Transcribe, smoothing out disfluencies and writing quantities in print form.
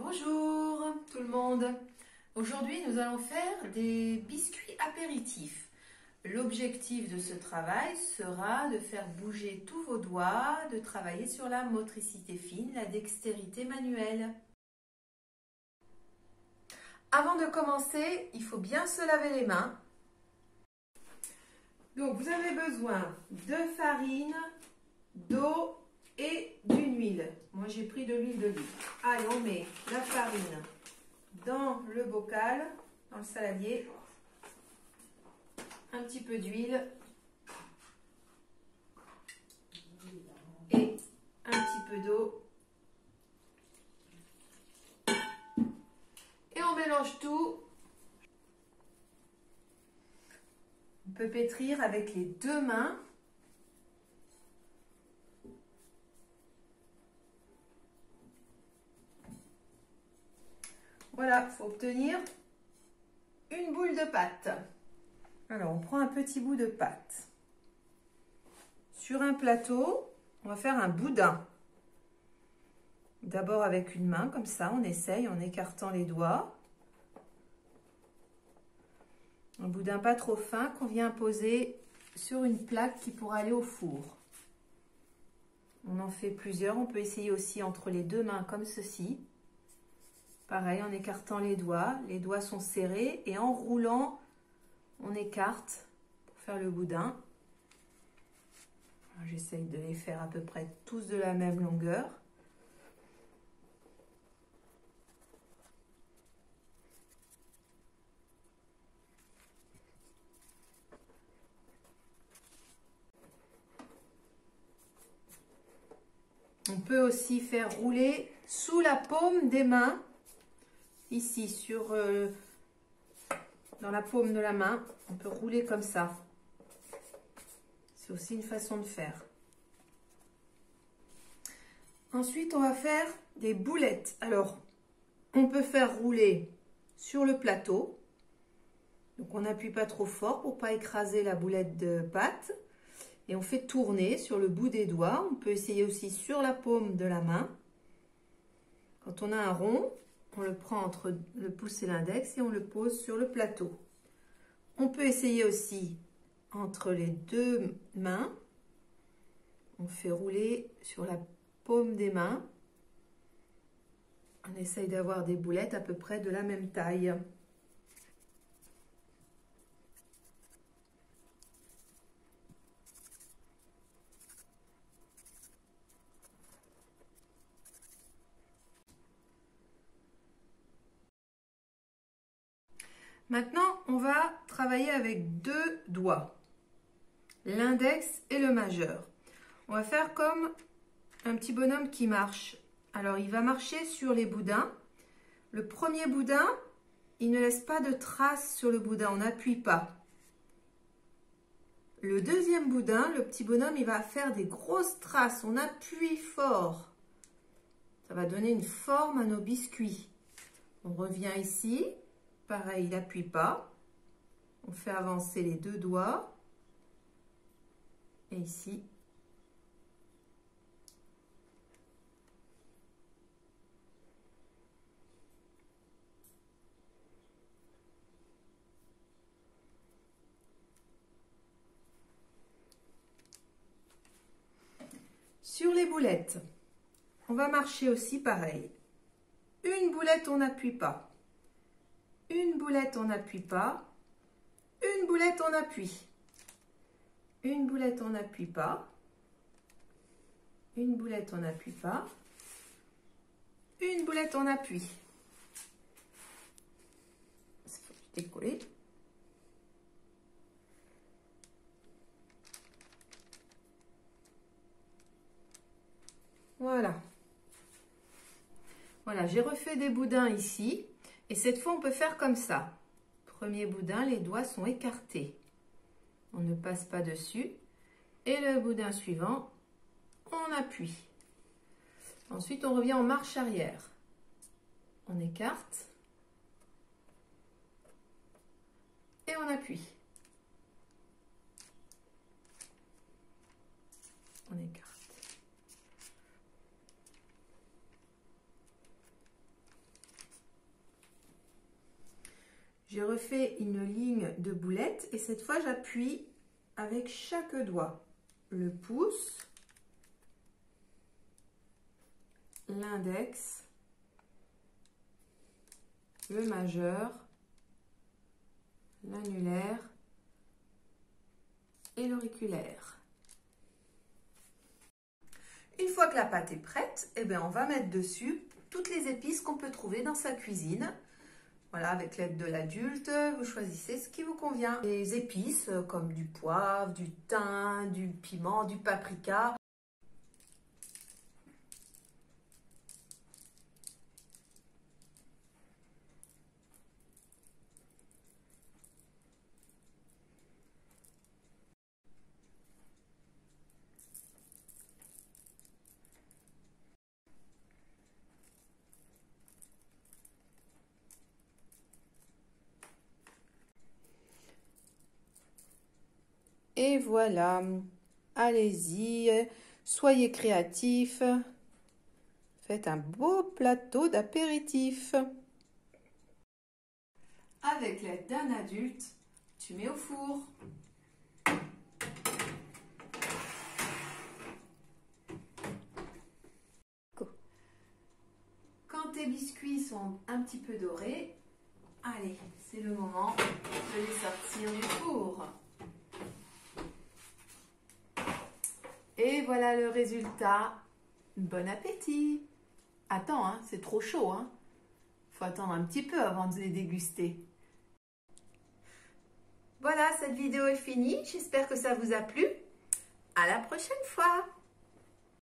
Bonjour tout le monde. Aujourd'hui, nous allons faire des biscuits apéritifs. L'objectif de ce travail sera de faire bouger tous vos doigts, de travailler sur la motricité fine, la dextérité manuelle. Avant de commencer, il faut bien se laver les mains. Donc, vous avez besoin de farine, d'eau et d'une huile. Moi, j'ai pris de l'huile d'olive. Allez, on met la farine dans le bocal, dans le saladier. Un petit peu d'huile. Et un petit peu d'eau. Et on mélange tout. On peut pétrir avec les deux mains. Voilà, il faut obtenir une boule de pâte. Alors, on prend un petit bout de pâte. Sur un plateau, on va faire un boudin. D'abord avec une main, comme ça, on essaye en écartant les doigts. Un boudin pas trop fin qu'on vient poser sur une plaque qui pourra aller au four. On en fait plusieurs, on peut essayer aussi entre les deux mains comme ceci. Pareil, en écartant les doigts sont serrés et en roulant, on écarte pour faire le boudin. J'essaye de les faire à peu près tous de la même longueur. On peut aussi faire rouler sous la paume des mains. Ici, dans la paume de la main, on peut rouler comme ça. C'est aussi une façon de faire. Ensuite, on va faire des boulettes. Alors, on peut faire rouler sur le plateau. Donc, on n'appuie pas trop fort pour ne pas écraser la boulette de pâte. Et on fait tourner sur le bout des doigts. On peut essayer aussi sur la paume de la main. Quand on a un rond, on le prend entre le pouce et l'index et on le pose sur le plateau. On peut essayer aussi entre les deux mains. On fait rouler sur la paume des mains. On essaye d'avoir des boulettes à peu près de la même taille. Maintenant, on va travailler avec deux doigts, l'index et le majeur. On va faire comme un petit bonhomme qui marche. Alors, il va marcher sur les boudins. Le premier boudin, il ne laisse pas de traces sur le boudin, on n'appuie pas. Le deuxième boudin, le petit bonhomme, il va faire des grosses traces, on appuie fort. Ça va donner une forme à nos biscuits. On revient ici. Pareil, il n'appuie pas. On fait avancer les deux doigts. Et ici. Sur les boulettes, on va marcher aussi pareil. Une boulette, on n'appuie pas. Une boulette, on n'appuie pas. Une boulette, on appuie. Une boulette, on n'appuie pas. Une boulette, on n'appuie pas. Une boulette, on appuie. Il faut décoller. Voilà. Voilà, j'ai refait des boudins ici. Et cette fois, on peut faire comme ça. Premier boudin, les doigts sont écartés. On ne passe pas dessus. Et le boudin suivant, on appuie. Ensuite, on revient en marche arrière. On écarte. Et on appuie. On écarte. J'ai refait une ligne de boulettes et cette fois j'appuie avec chaque doigt. Le pouce, l'index, le majeur, l'annulaire et l'auriculaire. Une fois que la pâte est prête, eh bien, on va mettre dessus toutes les épices qu'on peut trouver dans sa cuisine. Voilà, avec l'aide de l'adulte, vous choisissez ce qui vous convient. Les épices comme du poivre, du thym, du piment, du paprika. Et voilà, allez-y, soyez créatifs, faites un beau plateau d'apéritif. Avec l'aide d'un adulte, tu mets au four. Quand tes biscuits sont un petit peu dorés, allez, c'est le moment de les sortir du four. Et voilà le résultat. Bon appétit! Attends, hein, c'est trop chaud, hein. Faut attendre un petit peu avant de les déguster. Voilà, cette vidéo est finie. J'espère que ça vous a plu. À la prochaine fois!